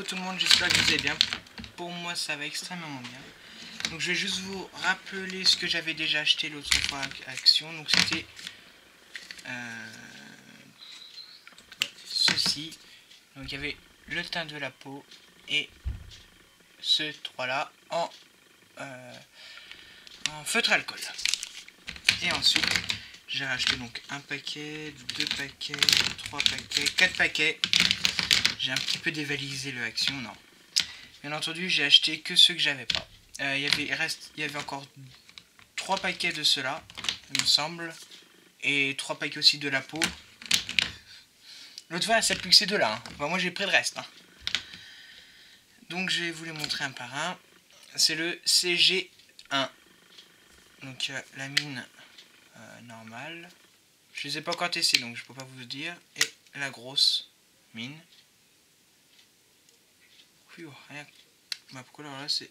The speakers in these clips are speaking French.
coucou tout le monde, j'espère que vous allez bien. Pour moi ça va extrêmement bien. Donc je vais juste vous rappeler ce que j'avais déjà acheté l'autre fois à Action. Donc c'était ceci. Donc il y avait le teint de la peau et ce 3 là en feutre alcool. Et ensuite j'ai racheté donc un paquet, 2 paquets, 3 paquets, 4 paquets. J'ai un petit peu dévalisé le Action, non. Bien entendu, j'ai acheté que ceux que j'avais pas. Il y avait encore 3 paquets de cela, il me semble. Et 3 paquets aussi de la peau. L'autre fois, c'est plus que ces deux-là. Hein. Enfin, moi, j'ai pris le reste. Hein. Donc, je vais vous les montrer un par un. C'est le CG1. Donc, la mine normale. Je les ai pas encore testés, donc je peux pas vous dire. Et la grosse mine. Rien. Bah, pourquoi alors là, c'est...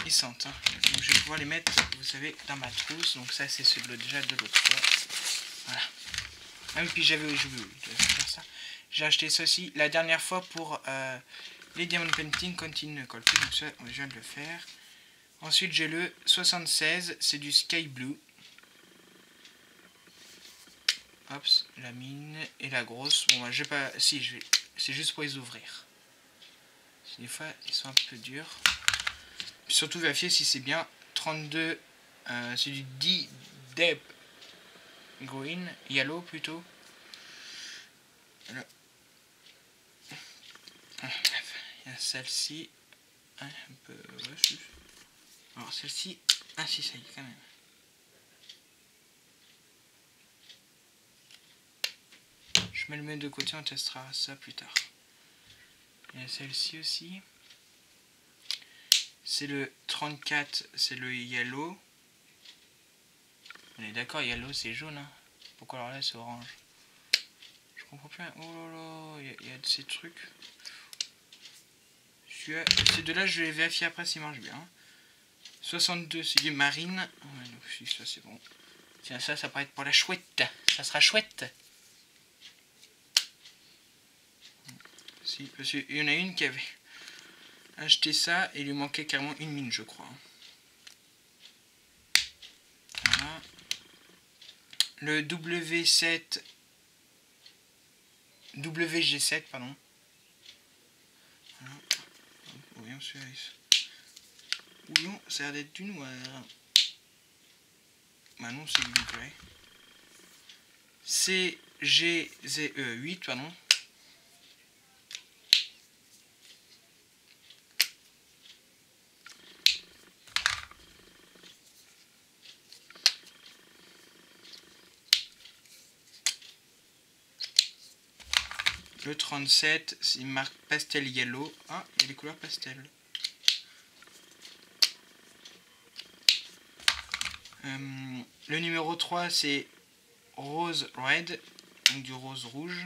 Ils sentent, hein. Donc je vais pouvoir les mettre, vous savez, dans ma trousse. Donc ça c'est celui déjà de l'autre fois. Voilà. Ah oui, puis je vais faire ça. J'ai acheté ça aussi la dernière fois pour les Diamond Painting Continue Cold. Donc ça, je viens de le faire. Ensuite j'ai le 76, c'est du Sky Blue. Hop, la mine et la grosse. Bon, bah, je vais pas. Si, je vais. C'est juste pour les ouvrir. Des fois, ils sont un peu durs. Surtout vérifier si c'est bien 32, c'est du Deep Green, Yellow plutôt. Là. Il y a celle-ci, un peu... Alors celle-ci, ah si ça y est quand même. Je me le mets de côté, on testera ça plus tard. Il y a celle-ci aussi. C'est le 34, c'est le Yellow. On est d'accord, Yellow c'est jaune. Hein. Pourquoi alors là c'est orange? Je comprends plus. Oh là là, il y a de ces trucs. Ces deux-là, je vais vérifier après s'ils marchent bien. 62, c'est du marine. Ouais, donc si ça c'est bon. Tiens, ça pourrait être pour la chouette. Ça sera chouette. Si, parce qu'il y en a une qui avait acheté ça et il lui manquait carrément une mine, je crois. Voilà. Le WG7, pardon. Voilà. Voyons celui-là. Voyons, ça a l'air d'être du noir. Bah non, c'est du grey. CGZE8, pardon. Le 37, c'est marque Pastel Yellow. Ah, il y a les couleurs pastel. Le numéro 3, c'est Rose Red, donc du rose rouge.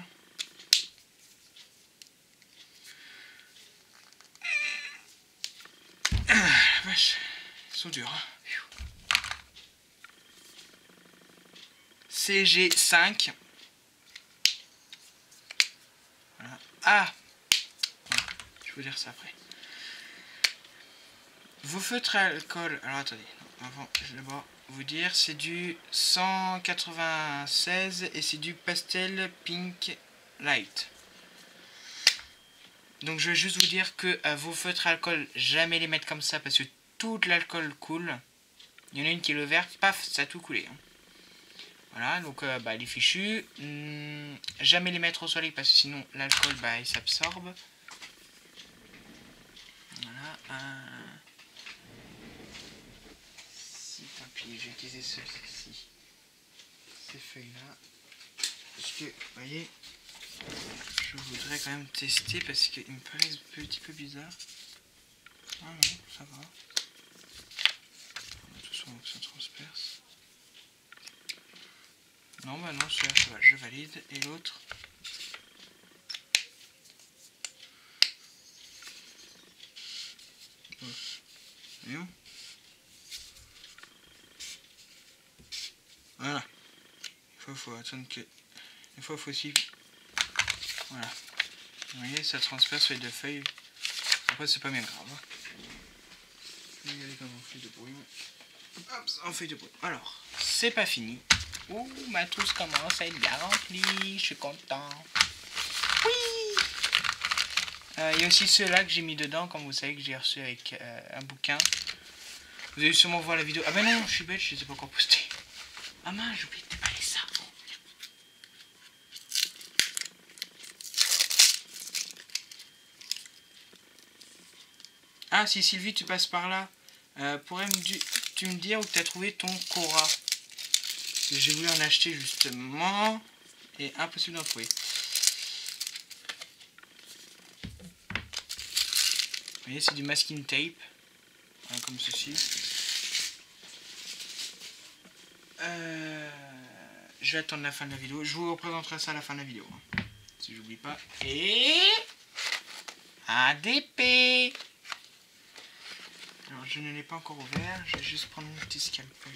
Ah, vache, ils sont durs. Hein. CG5. Voilà. Ah, je vais vous dire ça après. Vos feutres à alcool. Alors attendez, avant, je vais d'abord vous dire, c'est du 196 et c'est du pastel pink light. Donc je vais juste vous dire que vos feutres à alcool, jamais les mettre comme ça parce que tout l'alcool coule. Il y en a une qui est le vert, paf, ça a tout coulé. Hein. Voilà, donc les fichus, jamais les mettre au soleil parce que sinon l'alcool il s'absorbe. Voilà. Tant pis, je vais utiliser ceci. Ces feuilles-là. Parce que, vous voyez, je voudrais quand même tester parce qu'ils me paraissent un petit peu bizarres. Ah non, ça va. De toute façon, ça transperce. Non, bah non, celui-là, ça va, je valide. Et l'autre. Voyons. Voilà. Il faut attendre que... Des fois, il faut aussi... Voilà. Vous voyez, ça transperce les deux feuilles. Après, c'est pas bien grave. Hein. Regardez comme en feuille de bruit. Hop, en feuille de bruit. Alors, c'est pas fini. Ouh, ma trousse commence à être bien remplie. Je suis content. Oui. Il y a aussi ceux-là que j'ai mis dedans, comme vous savez, que j'ai reçu avec un bouquin. Vous allez sûrement voir la vidéo. Ah ben non, je suis bête, je ne les ai pas encore postés. Ah mince, j'ai oublié de déballer ça. Ah, si Sylvie, tu passes par là, pourrais-tu me dire où tu as trouvé ton Cora? J'ai voulu en acheter justement, et impossible d'en trouver. Vous voyez, c'est du masking tape, voilà, comme ceci. Je vais attendre la fin de la vidéo. Je vous représenterai ça à la fin de la vidéo, hein, si j'oublie pas. Et ADP. Alors, je ne l'ai pas encore ouvert. Je vais juste prendre mon petit scalpel.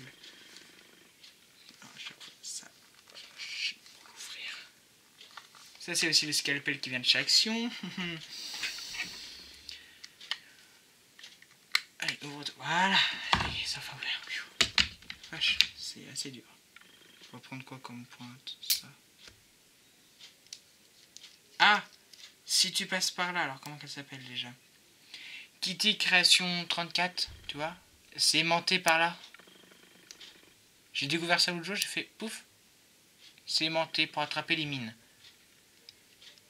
Alors, ça, pour l'ouvrir. Ça, c'est aussi le scalpel qui vient de chez Action. Allez, ouvre. Voilà. Ça va ouvert. Vache, c'est assez dur. On va prendre quoi comme pointe, ça? Ah, si tu passes par là, alors comment qu'elle s'appelle déjà? Kitty Création 34, tu vois? C'est aimanté par là. J'ai découvert ça l'autre jour, j'ai fait pouf. C'est aimanté pour attraper les mines.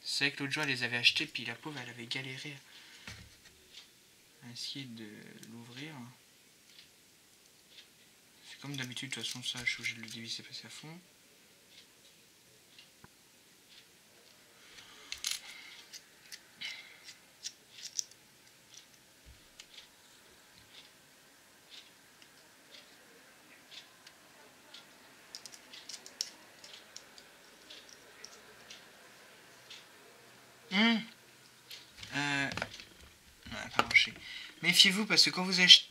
C'est vrai que l'autre jour elle les avait achetées, puis la pauvre elle avait galéré à essayer de l'ouvrir. C'est comme d'habitude, de toute façon ça je suis obligé de le dévisser passer à fond. Pas marché. Méfiez-vous parce que quand vous achetez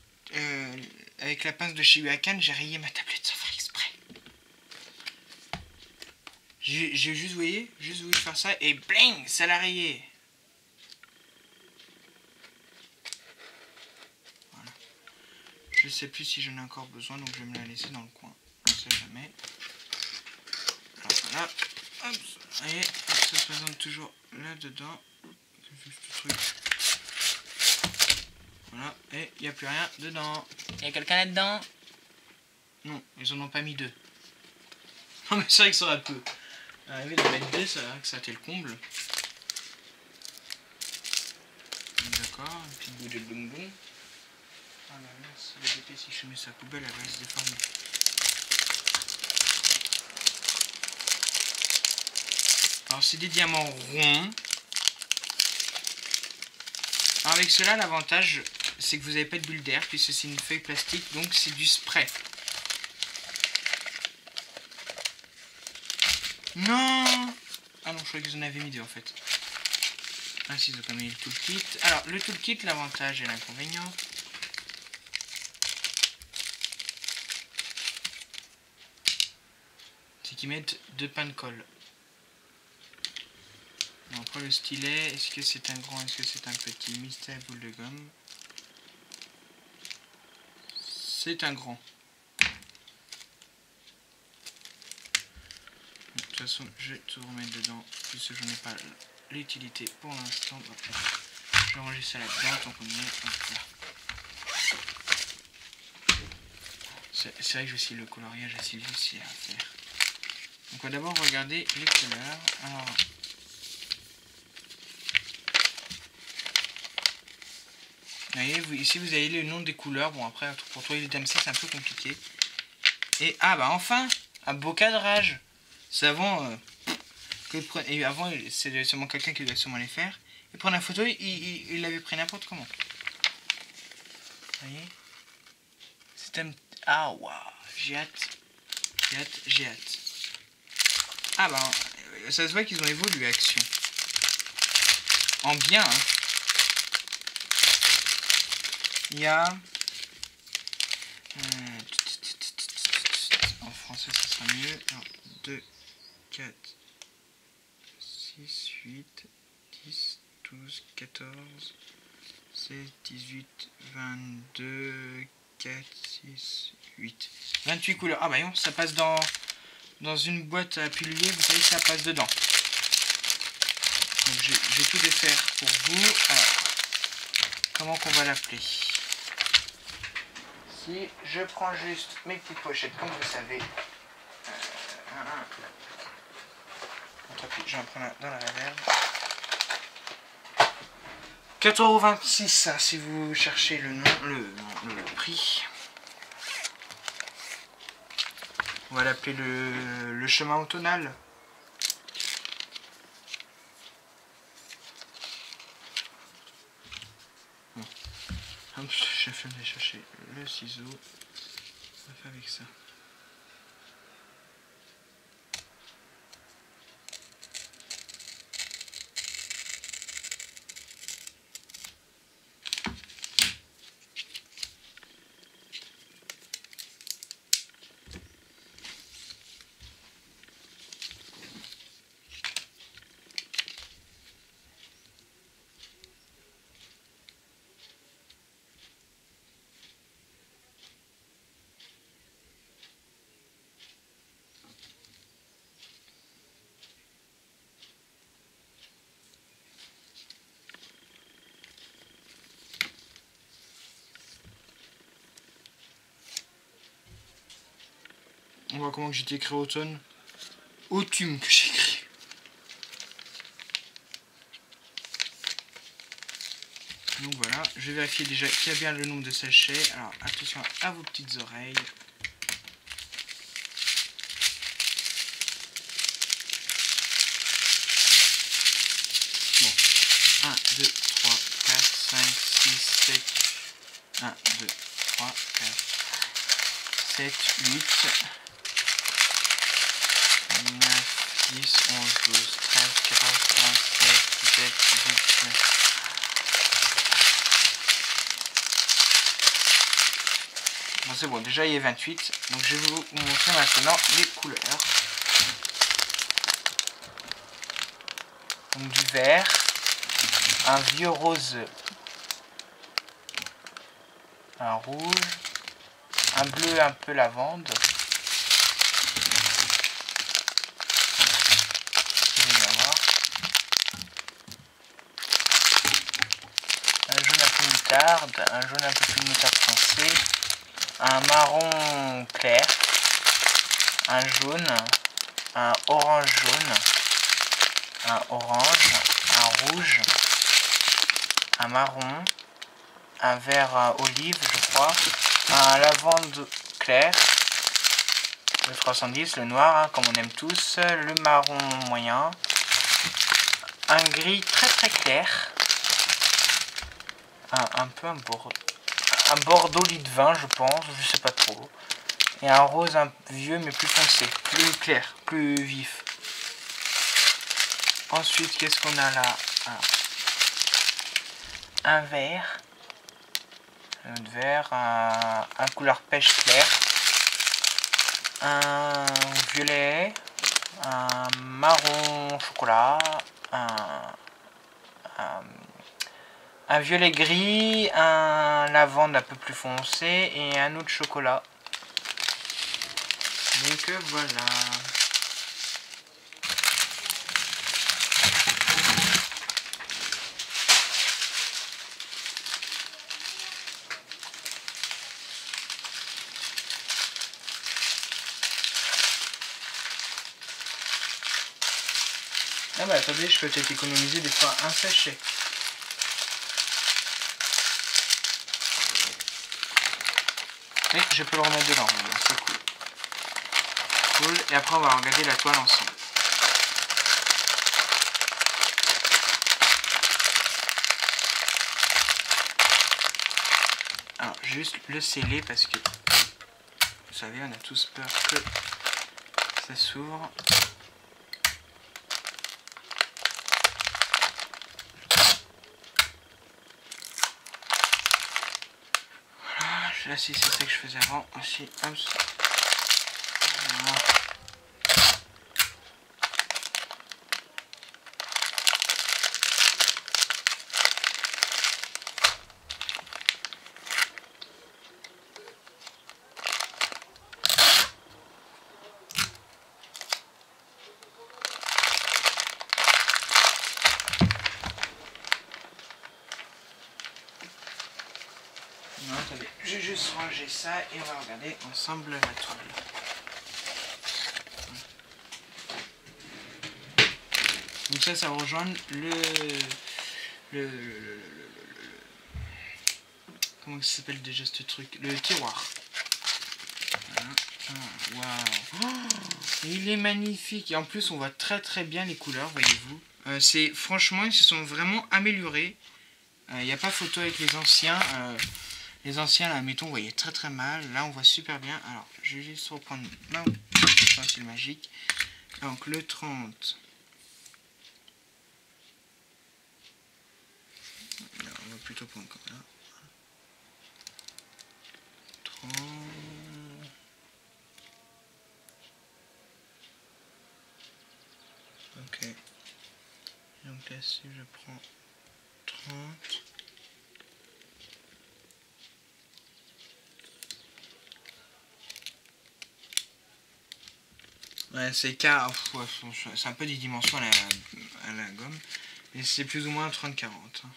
avec la pince de chez Uakan, j'ai rayé ma tablette sans faire exprès. J'ai juste, vous voyez, juste voulu faire ça et bling, ça l'a rayé. Voilà. Je sais plus si j'en ai encore besoin, donc je vais me la laisser dans le coin. On sait jamais. Alors voilà. Hop, vous voyez, ça se présente toujours là-dedans. Juste ce truc. Voilà, et il n'y a plus rien dedans. Il y a quelqu'un là-dedans? Non, ils en ont pas mis deux. Non mais c'est vrai que ça aurait pu arriver de mettre deux, ça a été le comble. D'accord, une petite bout de bonbon. Ah la mince, la bêtise, si je mets sa poubelle, elle va se déformer. Alors c'est des diamants ronds. Alors avec cela, l'avantage, c'est que vous n'avez pas de bulle d'air, puisque c'est une feuille plastique, donc c'est du spray. Non! Ah non, je croyais qu'ils en avaient mis deux en fait. Ah si, ils ont quand même mis le toolkit. Alors, le toolkit, l'avantage et l'inconvénient. C'est qu'ils mettent deux pains de colle. Bon, après le stylet, est-ce que c'est un grand, est-ce que c'est un petit? Mystère boule de gomme. C'est un grand. De toute façon, je vais tout remettre dedans, puisque je n'ai pas l'utilité pour l'instant. Je vais ranger ça là-dedans tant qu'on y est. C'est vrai que je vais essayer le coloriage à Sylvie, c'est à faire. Donc on va d'abord regarder les couleurs. Alors, vous voyez, ici vous avez le nom des couleurs. Bon après, pour trouver les DMC c'est un peu compliqué. Et ah bah enfin, un beau cadrage. C'est avant, avant c'est seulement quelqu'un qui doit sûrement les faire. Et prendre la photo, il l'avait pris n'importe comment. Vous voyez? C'est un... Ah waouh, j'ai hâte. J'ai hâte. Ah bah, ça se voit qu'ils ont évolué Action. En bien, hein. Il y a... en français, ça sera mieux. 1, 2, 4, 6, 8, 10, 12, 14, 16, 18, 22, 4, 6, 8. 28 couleurs. Ah bah non, ça passe dans une boîte à pilulier, vous savez, ça passe dedans. Donc je vais tout défaire pour vous. Alors, comment qu'on va l'appeler? Si je prends juste mes petites pochettes, comme vous savez. Je vais en prendre un dans la réserve. 4,26 € si vous cherchez le nom, le prix. On va l'appeler le chemin automnal. Bon. Hop, je vais aller chercher le ciseau. On va faire avec ça. On voit comment que j'ai écrit automne. Autumn que j'ai écrit. Donc voilà, je vais vérifier déjà qu'il y a bien le nombre de sachets. Alors attention à vos petites oreilles. Bon, 1, 2, 3, 4, 5, 6, 7. 1, 2, 3, 4, 7, 8. 9, 10, 11, 12, 13, 14, 15, 16, 17, 18, 19. Bon, c'est bon, déjà il y a 28. Donc je vais vous montrer maintenant les couleurs. Donc du vert, un vieux rose, un rouge, un bleu un peu lavande. Un jaune un peu moutarde, un jaune un peu plus moutarde foncé, un marron clair, un jaune, un orange jaune, un orange, un rouge, un marron, un vert olive je crois, un lavande clair, le 310, le noir hein, comme on aime tous, le marron moyen, un gris très très clair, un peu un bordeaux lit de vin je pense, je sais pas trop, et un rose un vieux mais plus foncé, plus clair, plus vif. Ensuite qu'est-ce qu'on a là? Un vert, un autre vert, un couleur pêche clair, un violet, un marron chocolat, un violet gris, un lavande un peu plus foncé et un autre chocolat. Donc voilà. Ah bah attendez, je peux peut-être économiser des fois un sachet. Et je peux le remettre dedans, c'est cool. Cool, et après on va regarder la toile ensemble. Alors, juste le sceller parce que, vous savez, on a tous peur que ça s'ouvre. Là, si c'est ça que je faisais avant aussi. Hop. Voilà. Attendez, je vais juste ranger ça et on va regarder ensemble la toile. Donc ça va rejoindre comment ça s'appelle déjà ce truc? Le tiroir. Voilà. Waouh. Il est magnifique. Et en plus, on voit très très bien les couleurs, voyez-vous. Franchement, ils se sont vraiment améliorés. Il n'y a pas photo avec les anciens. Les anciens, là, mettons, on voyait très très mal. Là, on voit super bien. Alors, je vais juste reprendre ma pencil magique. Donc, le 30. Là, on va plutôt prendre comme là. 30. Ok. Donc là, si je prends 30. Ouais, c'est un peu des dimensions à la gomme, mais c'est plus ou moins 30-40. Hein.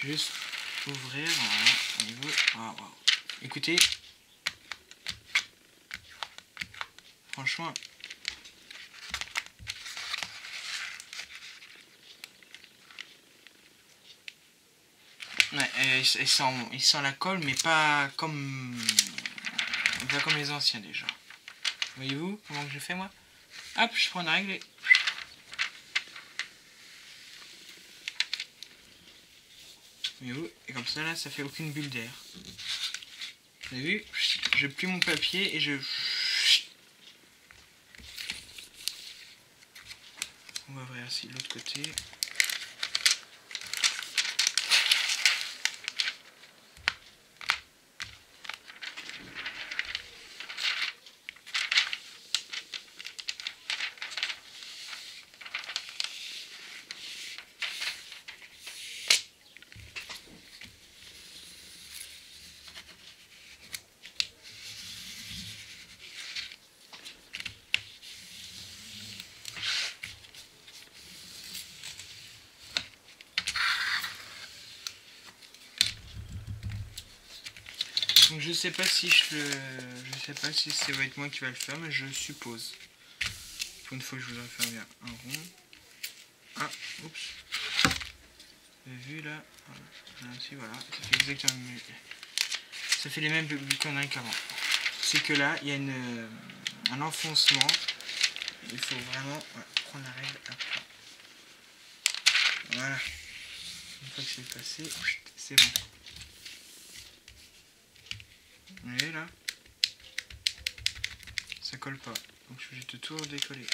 Juste ouvrir, voilà, au niveau. Ah, wow. Écoutez, franchement. Ouais, il sent la colle, mais pas comme les anciens déjà. Voyez-vous comment que je fais moi? Hop, je prends une règle et... Voyez-vous? Et comme ça là, ça fait aucune bulle d'air. Vous avez vu? Je plie mon papier et je... On va ouvrir aussi de l'autre côté. Donc je sais pas si ça va être moi qui va le faire, mais je suppose. Pour une fois que je voudrais faire bien un rond. Ah, oups. Vous avez vu là, voilà. Ainsi, voilà. Ça fait exactement. Ça fait les mêmes conneries qu'avant. C'est que là, il y a un enfoncement. Il faut vraiment prendre la règle à plat. Voilà. Une fois que c'est passé, c'est bon. Vous voyez là, ça colle pas. Donc je vais tout redécoller.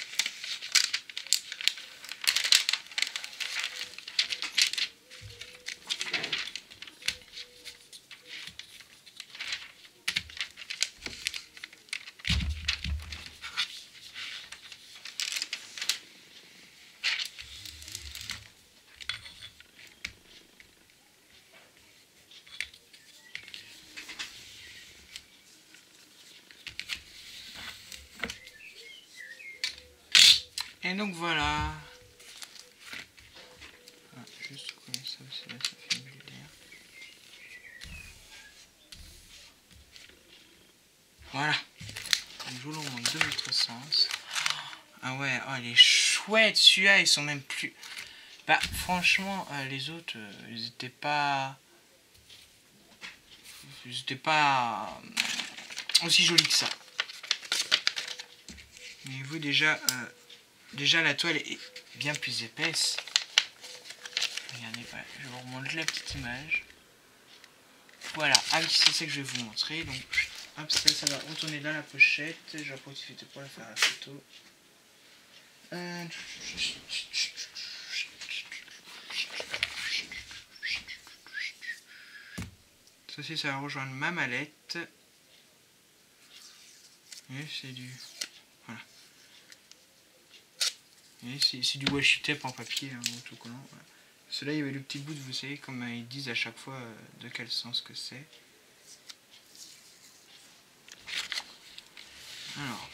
Et donc voilà. Ah, juste coller ça aussi, là ça fait une bulle d'air. Voilà. Donc je vous le remonte de l'autre sens. Ah ouais, oh, il est chouette celui-là, ils sont même plus... Bah franchement, les autres, ils étaient pas aussi jolis que ça. Mais vous déjà la toile est bien plus épaisse. Regardez, voilà, je vous remonte la petite image. Voilà, c'est ça que je vais vous montrer. Donc, hop, ça va retourner dans la pochette. Je vais profiter pour la faire à la photo. Ceci, ça va rejoindre ma mallette. Et c'est du... Voilà. Et c'est du washi tape en papier, hein, autocollant. Voilà. Cela, il y avait le petit bout de, vous savez, comme ils disent à chaque fois de quel sens que c'est. Alors.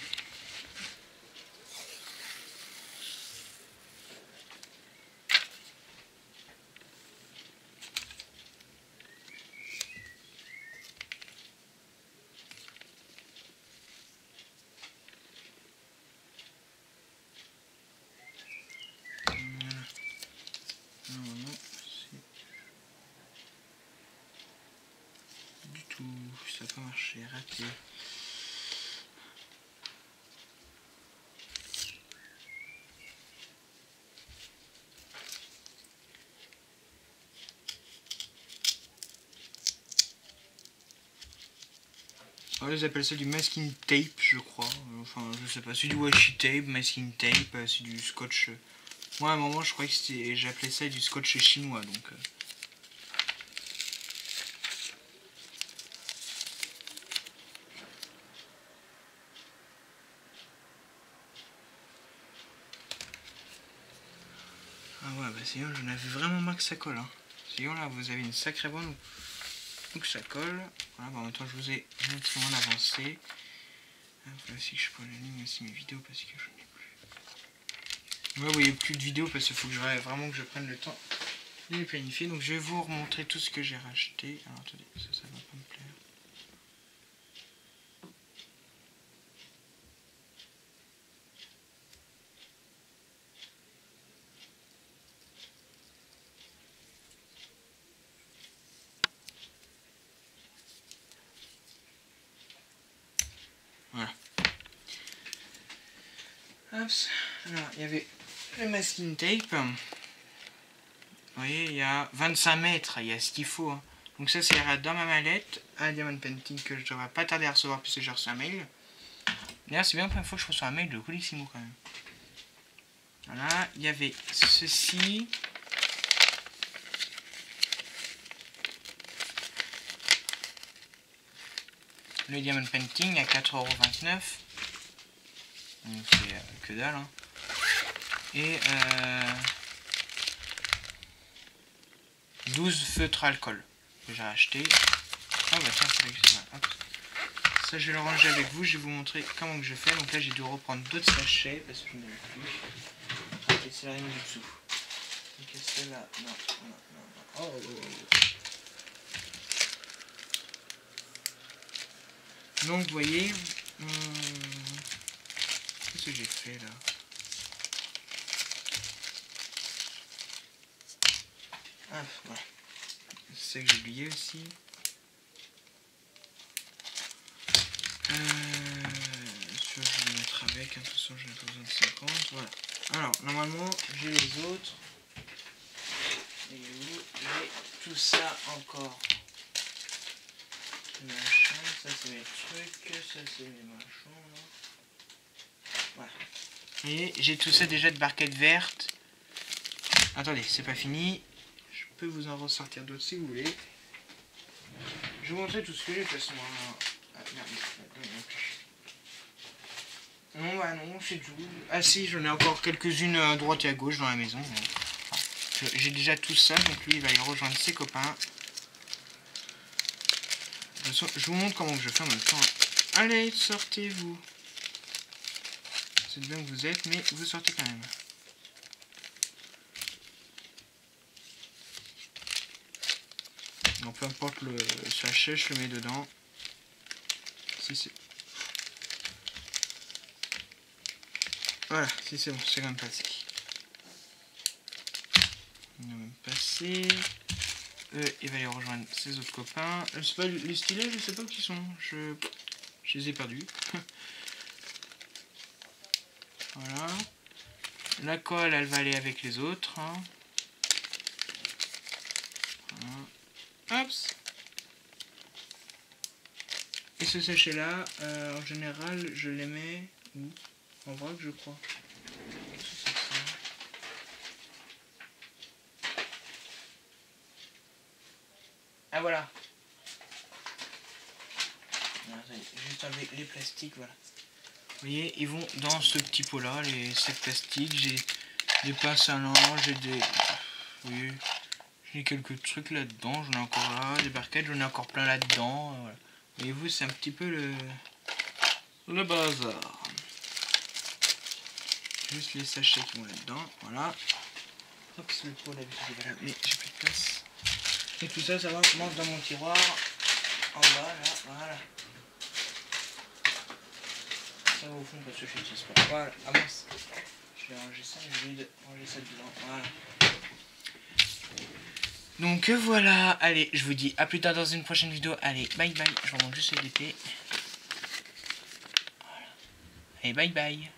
pas marché, raté. Oh, ils appellent ça du masking tape, je crois. Enfin, je sais pas, c'est du washi tape, masking tape, c'est du scotch. Moi, à un moment, je croyais que j'appelais ça du scotch chinois, donc. Ah ouais, bah sinon, j'en avais vraiment marre que ça colle. Hein. Sinon, là, vous avez une sacrée bonne où ça colle. Voilà, bah, en même temps, je vous ai gentiment avancé. Voilà, si je prends la ligne aussi mes vidéos parce que je n'ai plus. Ouais, vous voyez plus de vidéos parce qu'il faut que vraiment que je prenne le temps de les planifier. Donc, je vais vous remontrer tout ce que j'ai racheté. Alors, attendez, ça va pas me plaire. Voilà. Hop. Alors, il y avait le masking tape. Vous voyez, il y a 25 mètres, il y a ce qu'il faut. Hein. Donc ça, c'est dans ma mallette, un Diamond Painting que je devrais pas tarder à recevoir puisque j'ai reçu un mail. D'ailleurs, c'est bien la première fois que je reçois un mail de Colissimo quand même. Voilà, il y avait ceci. Le Diamond Painting à 4,29 €. Donc c'est que dalle. Hein. Et 12 feutres alcool que j'ai acheté. Ah bah tiens, ça je vais le ranger avec vous, je vais vous montrer comment que je fais. Donc là j'ai dû reprendre d'autres sachets parce que je n'en avais plus. Ok, c'est rien du dessous. Ok, celle-là, non. Oh. Donc vous voyez, qu'est-ce que j'ai fait là? Ah, voilà. C'est ça que j'ai oublié aussi. Je vais le mettre avec, hein, de toute façon je n'ai pas besoin de 50, voilà. Alors, normalement, j'ai les autres. Et où j'ai tout ça encore. Machin, ça c'est mes trucs, ça c'est mes machins. Voilà. Vous voyez, j'ai tout ça déjà de barquettes vertes. Attendez, c'est pas fini. Je peux vous en ressortir d'autres si vous voulez. Je vais vous montrer tout ce que j'ai de toute façon. Ah, merde, non, bah non, c'est tout. Ah si, j'en ai encore quelques-unes à droite et à gauche dans la maison. J'ai déjà tout ça, donc lui il va y rejoindre ses copains. De toute façon, je vous montre comment je fais en même temps. Allez, sortez-vous. C'est bien que vous êtes, mais vous sortez quand même. Donc peu importe le sachet, je le mets dedans. Si c'est... Voilà, si c'est bon, c'est quand même passé. Il va même passer. Il va aller rejoindre ses autres copains. C'est pas les stylés, je sais pas où ils sont. Je les ai perdus. Voilà. La colle, elle va aller avec les autres. Hein. Voilà. Hop. Et ce sachet-là, en général, je les mets où? En vrac, je crois. Ah voilà. Juste enlever les plastiques, voilà. Vous voyez, ils vont dans ce petit pot là, les sacs plastiques. J'ai des pinces à linge, j'ai des... Vous voyez, j'ai quelques trucs là-dedans, j'en ai encore là, des barquettes, j'en ai encore plein là-dedans. Voilà. Voyez-vous, c'est un petit peu le bazar. Juste les sachets qui vont là-dedans, voilà. Hop, c'est le pot d'habitude, voilà, mais j'ai plus de place. Et tout ça, ça va monter dans mon tiroir, en bas, là, voilà. Ça va au fond parce que je n'utilise pas. Voilà, ah mince. Je vais ranger ça, je vais ranger ça dedans, voilà. Donc voilà, allez, je vous dis à plus tard dans une prochaine vidéo. Allez, bye bye, je remonte juste le DP. Voilà. Allez, bye bye.